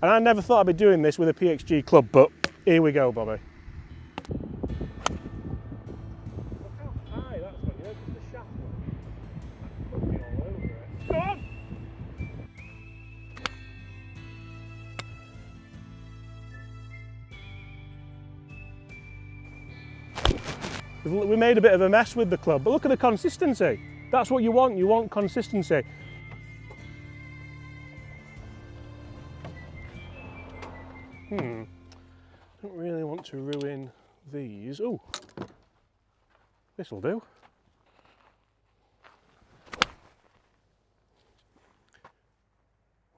And I never thought I'd be doing this with a PXG club, but here we go, Bobby. Look how high that's gone, you know, because the shaft could be all over it. Go on! We made a bit of a mess with the club, but look at the consistency. That's what you want consistency. Don't really want to ruin these. Ooh, this'll do.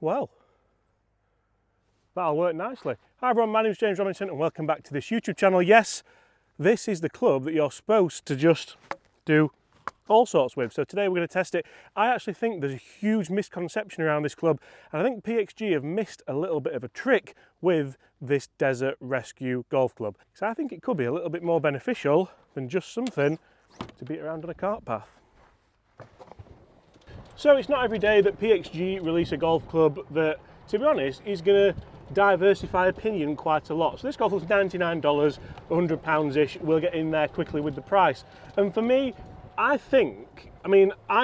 Well, that'll work nicely. Hi everyone, my name's James Robinson and welcome back to this YouTube channel. Yes, this is the club that you're supposed to just do all sorts with. So today we're going to test it. I actually think there's a huge misconception around this club, and I think PXG have missed a little bit of a trick with this Desert Rescue Golf Club. So I think it could be a little bit more beneficial than just something to beat around on a cart path. So it's not every day that PXG release a golf club that, to be honest, is going to diversify opinion quite a lot. So this golf club's $99, £100-ish. We'll get in there quickly with the price. And for me, I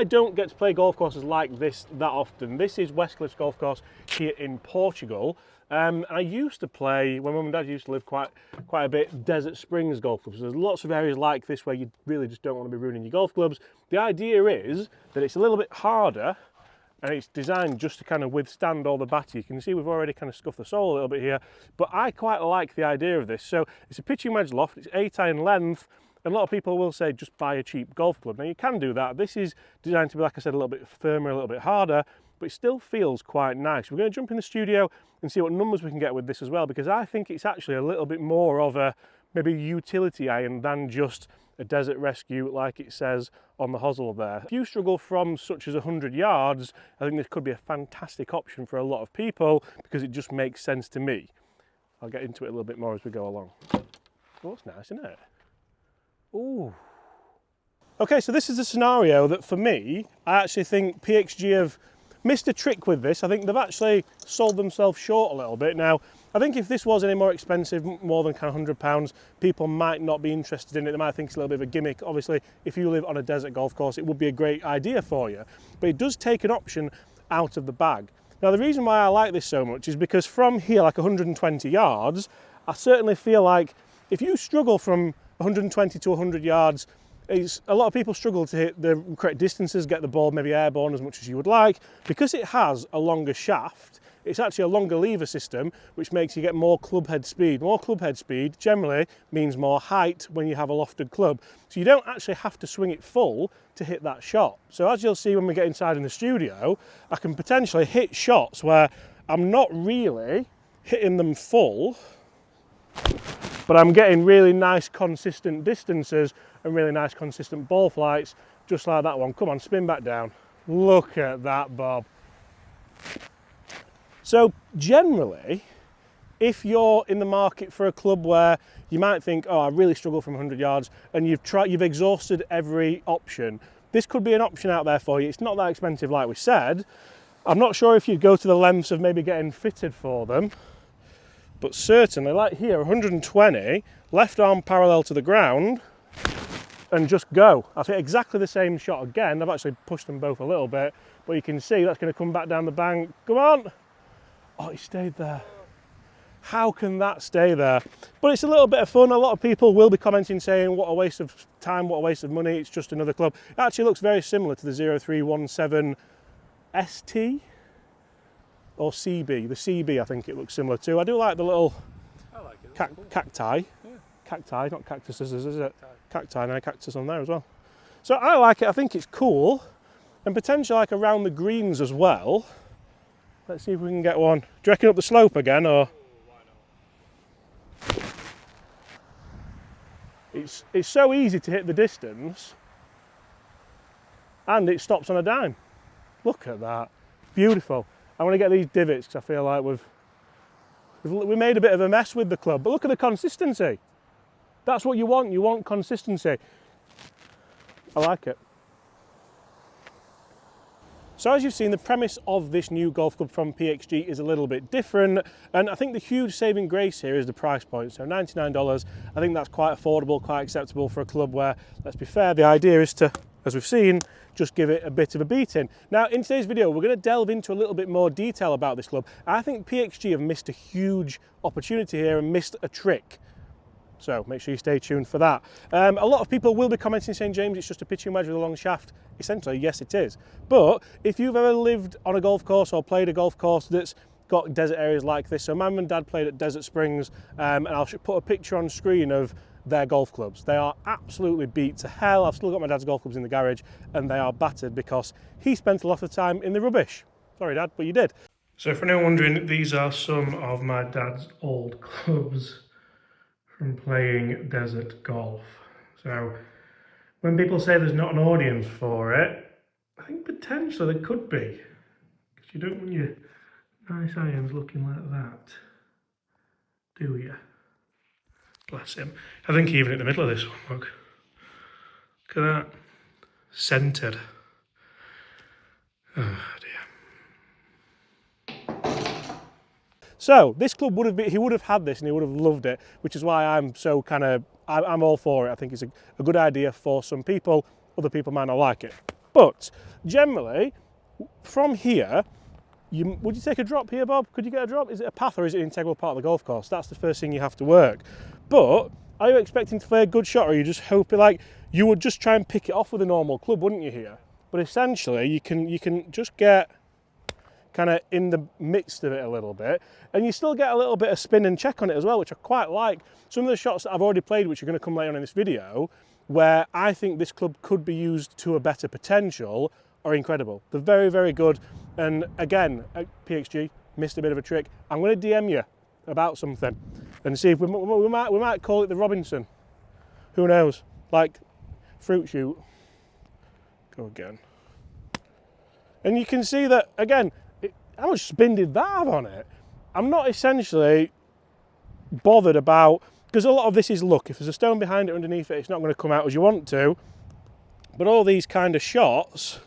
don't get to play golf courses like this that often. This is West Cliffs Golf Course here in Portugal. I used to play, when Mum and Dad used to live quite a bit, Desert Springs golf clubs. There's lots of areas like this where you really just don't want to be ruining your golf clubs. The idea is that it's a little bit harder and it's designed just to kind of withstand all the batter. You can see we've already kind of scuffed the sole a little bit here, but I quite like the idea of this. So it's a pitching wedge loft, it's 8 iron length, and a lot of people will say just buy a cheap golf club. Now you can do that. This is designed to be, like I said, a little bit firmer, a little bit harder, but it still feels quite nice. We're going to jump in the studio and see what numbers we can get with this as well, because I think it's actually a little bit more of a maybe utility iron than just a Desert Rescue like it says on the hosel there. If you struggle from such as 100 yards, I think this could be a fantastic option for a lot of people because it just makes sense to me. I'll get into it a little bit more as we go along. Oh, it's nice, isn't it? Ooh. Okay, so this is a scenario that for me, I actually think PXG have missed a trick with this. I think they've actually sold themselves short a little bit. Now, I think if this was any more expensive, more than kind of £100, people might not be interested in it. They might think it's a little bit of a gimmick. Obviously, if you live on a desert golf course, it would be a great idea for you. But it does take an option out of the bag. Now, the reason why I like this so much is because from here, like 120 yards, I certainly feel like if you struggle from 120 to 100 yards, a lot of people struggle to hit the correct distances, get the ball maybe airborne as much as you would like. Because it has a longer shaft, it's actually a longer lever system, which makes you get more club head speed. More club head speed generally means more height when you have a lofted club. So you don't actually have to swing it full to hit that shot. So as you'll see when we get inside in the studio, I can potentially hit shots where I'm not really hitting them full, but I'm getting really nice consistent distances and really nice consistent ball flights, just like that one. Come on, spin back down. Look at that, Bob. So generally, if you're in the market for a club where you might think, oh, I really struggle from 100 yards, and you've exhausted every option, this could be an option out there for you. It's not that expensive, like we said. I'm not sure if you'd go to the lengths of maybe getting fitted for them, but certainly, like here, 120, left arm parallel to the ground, and just go. I think exactly the same shot again. I've actually pushed them both a little bit, but you can see that's going to come back down the bank. Come on! Oh, it stayed there. How can that stay there? But it's a little bit of fun. A lot of people will be commenting saying, what a waste of time, what a waste of money, it's just another club. It actually looks very similar to the 0317 ST. Or CB, the CB I think it looks similar to. I do like the little cacti. Yeah. Cacti, not cactuses, is it? Cacti, and a cactus on there as well. So I like it, I think it's cool. And potentially like around the greens as well. Let's see if we can get one. Do you reckon up the slope again, or? Why not? It's so easy to hit the distance. And it stops on a dime. Look at that, beautiful. I want to get these divots because I feel like we made a bit of a mess with the club. But look at the consistency. That's what you want consistency. I like it. So as you've seen, the premise of this new golf club from PXG is a little bit different, and I think the huge saving grace here is the price point. So $99, I think that's quite affordable, quite acceptable for a club where, let's be fair, the idea is to, as we've seen, just give it a bit of a beating. Now, in today's video, we're going to delve into a little bit more detail about this club. I think PXG have missed a huge opportunity here and missed a trick. So make sure you stay tuned for that. A lot of people will be commenting saying, James, it's just a pitching wedge with a long shaft. Essentially, yes, it is. But if you've ever lived on a golf course or played a golf course that's got desert areas like this, so my mum and dad played at Desert Springs, and I'll put a picture on screen of their golf clubs. They are absolutely beat to hell. I've still got my dad's golf clubs in the garage, and they are battered because he spent a lot of time in the rubbish. Sorry, Dad, but you did. So for anyone wondering, these are some of my dad's old clubs from playing desert golf. So when people say there's not an audience for it, I think potentially there could be, because you don't want your nice irons looking like that, do you? Bless him. I think even in the middle of this one, look at that, centered. Oh dear. So this club would have been, he would have had this and he would have loved it, which is why I'm so I'm all for it. I think it's a good idea for some people. Other people might not like it. But generally, from here, would you take a drop here, Bob? Could you get a drop? Is it a path or is it an integral part of the golf course? That's the first thing you have to work. But are you expecting to play a good shot, or are you just hoping, like, you would just try and pick it off with a normal club, wouldn't you here? But essentially, you can just get kind of in the midst of it a little bit, and you still get a little bit of spin and check on it as well, which I quite like. Some of the shots that I've already played, which are going to come later on in this video, where I think this club could be used to a better potential, are incredible. They're very, very good. And again, PXG missed a bit of a trick. I'm going to DM you about something and see if we might call it the Robinson. Who knows? Like fruit shoot. Go again. And you can see that again. How much spin did that have on it? I'm not essentially bothered about, because a lot of this is luck. If there's a stone behind it, underneath it, it's not going to come out as you want to. But all these kind of shots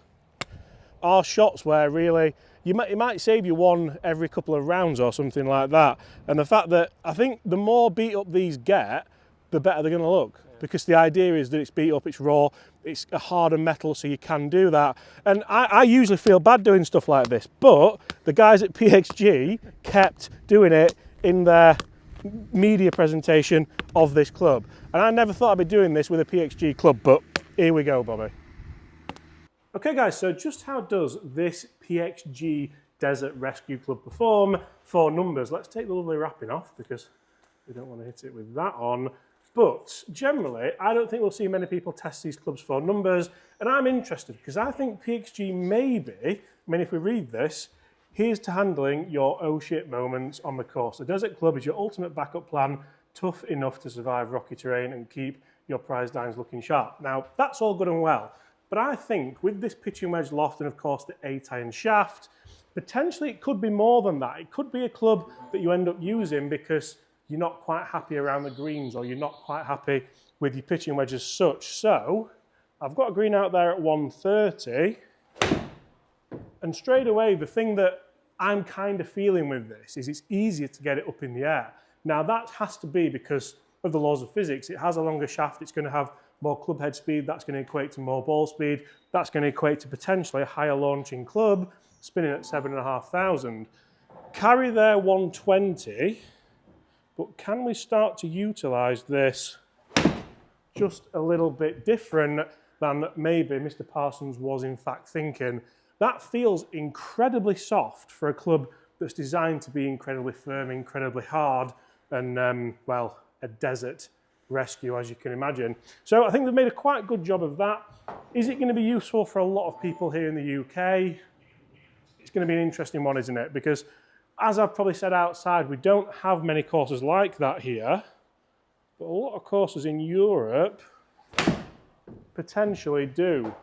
are shots where really it might save you one every couple of rounds or something like that. And the fact that I think the more beat up these get, the better they're going to look. Because the idea is that it's beat up, it's raw, it's a harder metal, so you can do that. And I usually feel bad doing stuff like this, but the guys at PXG kept doing it in their media presentation of this club. And I never thought I'd be doing this with a PXG club, but here we go, Bobby. Okay guys, so just how does this PXG Desert Rescue Club perform for numbers? Let's take the lovely wrapping off because we don't want to hit it with that on. But generally, I don't think we'll see many people test these clubs for numbers, and I'm interested because I think PXG maybe, I mean, if we read this, here's to handling your oh shit moments on the course. The Desert Club is your ultimate backup plan, tough enough to survive rocky terrain and keep your prized irons looking sharp. Now, that's all good and well, but I think with this pitching wedge loft and of course the 8-iron shaft, potentially it could be more than that. It could be a club that you end up using because you're not quite happy around the greens or you're not quite happy with your pitching wedge as such. So I've got a green out there at 130, and straight away the thing that I'm kind of feeling with this is it's easier to get it up in the air. Now that has to be because of the laws of physics. It has a longer shaft, it's going to have more club head speed, that's going to equate to more ball speed, that's going to equate to potentially a higher launching club, spinning at 7,500. Carry there 120. But can we start to utilise this just a little bit different than maybe Mr. Parsons was in fact thinking? That feels incredibly soft for a club that's designed to be incredibly firm, incredibly hard, and well, a desert rescue, as you can imagine. So I think they've made a quite good job of that. Is it going to be useful for a lot of people here in the UK? It's going to be an interesting one, isn't it? Because as I've probably said outside, we don't have many courses like that here, but a lot of courses in Europe potentially do.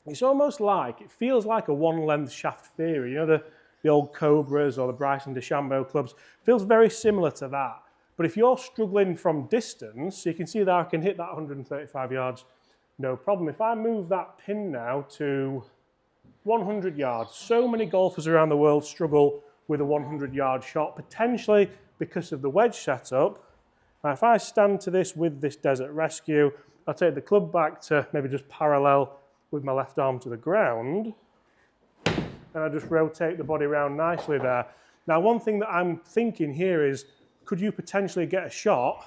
It's almost like, it feels like a one-length shaft theory. You know, the old Cobras or the Bryson DeChambeau clubs, feels very similar to that. But if you're struggling from distance, you can see that I can hit that 135 yards, no problem. If I move that pin now to 100 yards. So many golfers around the world struggle with a 100-yard shot, potentially because of the wedge setup. Now, if I stand to this with this Desert Rescue, I'll take the club back to maybe just parallel with my left arm to the ground, and I just rotate the body around nicely there. Now, one thing that I'm thinking here is, could you potentially get a shot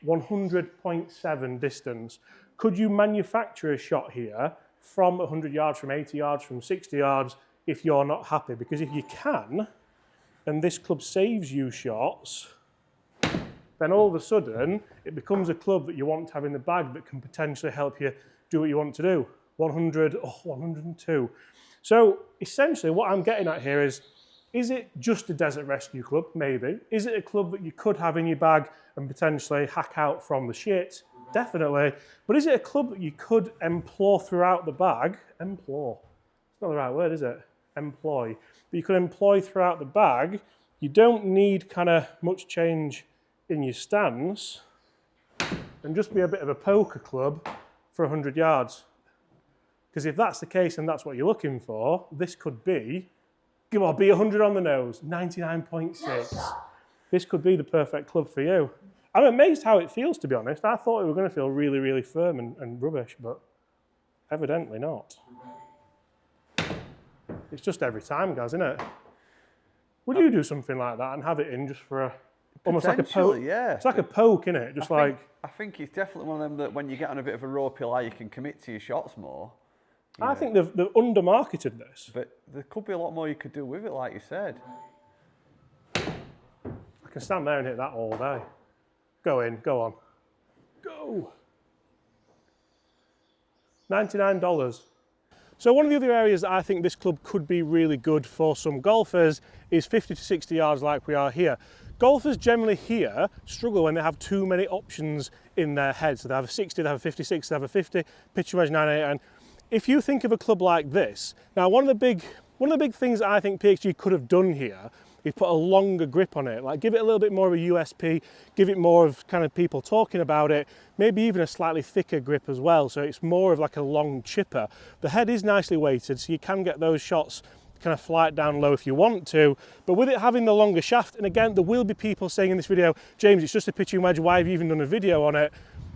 100.7 distance? Could you manufacture a shot here from 100 yards, from 80 yards, from 60 yards, if you're not happy? Because if you can, and this club saves you shots, then all of a sudden it becomes a club that you want to have in the bag that can potentially help you do what you want to do. 100, 102. So essentially what I'm getting at here is it just a Desert Rescue club? Maybe. Is it a club that you could have in your bag and potentially hack out from the shit? Definitely. But is it a club that you could employ throughout the bag? Employ. It's not the right word, is it? Employ. But you could employ throughout the bag. You don't need kind of much change in your stance, and just be a bit of a poker club for 100 yards. Because if that's the case and that's what you're looking for, this could be, come on, be 100 on the nose, 99.6. This could be the perfect club for you. I'm amazed how it feels, to be honest. I thought it were going to feel really, really firm and rubbish, but evidently not. It's just every time, guys, isn't it? Would you do something like that and have it in just for a, almost like a poke? Yeah. It's like a poke, isn't it? Just I think it's definitely one of them that when you get on a bit of a ropey lie, you can commit to your shots more. I think they've under-marketed this. But there could be a lot more you could do with it, like you said. I can stand there and hit that all day. Go in, go on. Go! $99. So one of the other areas that I think this club could be really good for some golfers is 50 to 60 yards like we are here. Golfers generally here struggle when they have too many options in their head. So they have a 60, they have a 56, they have a 50, pitch wedge 9, 8, and if you think of a club like this, now one of the big things I think PXG could have done here is put a longer grip on it, like give it a little bit more of a USP, give it more of kind of people talking about it, maybe even a slightly thicker grip as well, so it's more of like a long chipper. The head is nicely weighted, so you can get those shots kind of flight down low if you want to, but with it having the longer shaft, and again, there will be people saying in this video, James, it's just a pitching wedge, why have you even done a video on it?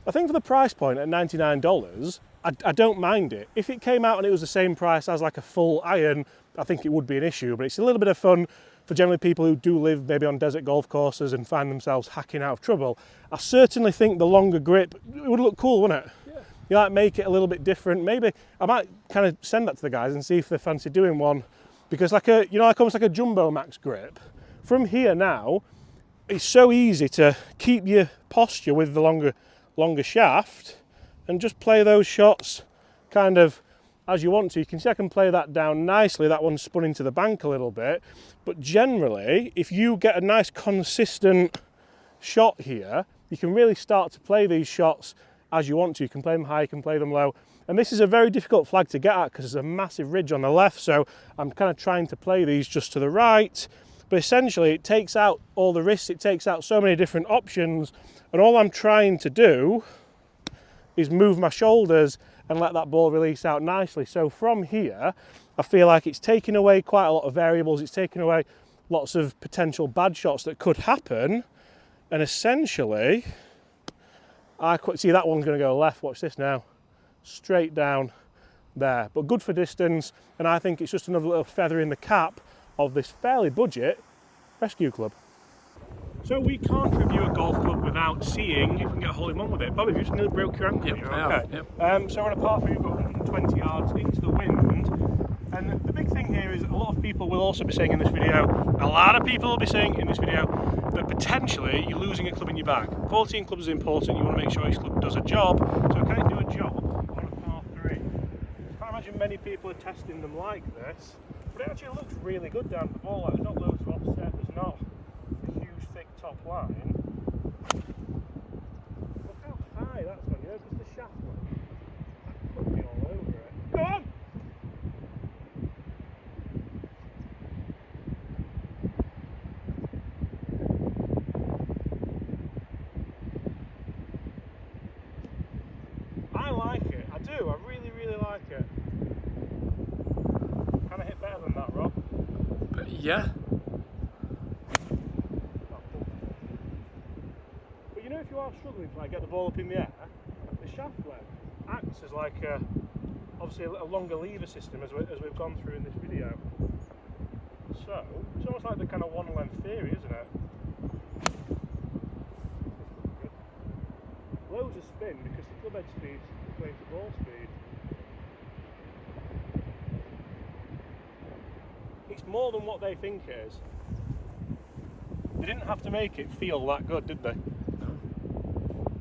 I think for the price point at $99, I don't mind it. If it came out and it was the same price as like a full iron, I think it would be an issue, but it's a little bit of fun for generally people who do live maybe on desert golf courses and find themselves hacking out of trouble. I certainly think the longer grip, it would look cool, wouldn't it? Yeah. You might make it a little bit different. Maybe I might kind of send that to the guys and see if they fancy doing one, because like a, you know, like almost like a Jumbo Max grip. From here now, it's so easy to keep your posture with the longer shaft and just play those shots kind of as you want to. You can see I can play that down nicely. That one's spun into the bank a little bit. But generally, if you get a nice consistent shot here, you can really start to play these shots as you want to. You can play them high, you can play them low. And this is a very difficult flag to get at because there's a massive ridge on the left. So I'm kind of trying to play these just to the right. But essentially, it takes out all the risks. It takes out so many different options. And all I'm trying to do is move my shoulders and let that ball release out nicely. So from here, I feel like it's taking away quite a lot of variables. It's taking away lots of potential bad shots that could happen. And essentially, I could see that one's going to go left. Watch this now. Straight down there. But good for distance. And I think it's just another little feather in the cap of this fairly budget rescue club. So we can't review a golf club without seeing if we can get a hole-in-one with it. Bobby, you just nearly broke your ankle. Yep, Okay. Yep. So on a par 3, we've got 120 yards into the wind. And the big thing here is a lot of people will also be saying in this video, a lot of people will be saying in this video, that potentially you're losing a club in your bag. Quality in clubs is important. You want to make sure each club does a job. So can it do a job on a par 3? I can't imagine many people are testing them like this. But it actually looks really good down the ball. Like, there's not loads of offset. There's not a huge thick top line. Look how high that's gone. You know, just the shaft one. That could be all over it. Go on! I like it. I do. I really, really like it. you are struggling to like get the ball up in the air, the shaft leg acts as like obviously a longer lever system as we've gone through in this video. So it's almost like the kind of one length theory, isn't it? Loads of spin because the club head speed's equates to ball speed. It's more than what they think it is. They didn't have to make it feel that good, did they?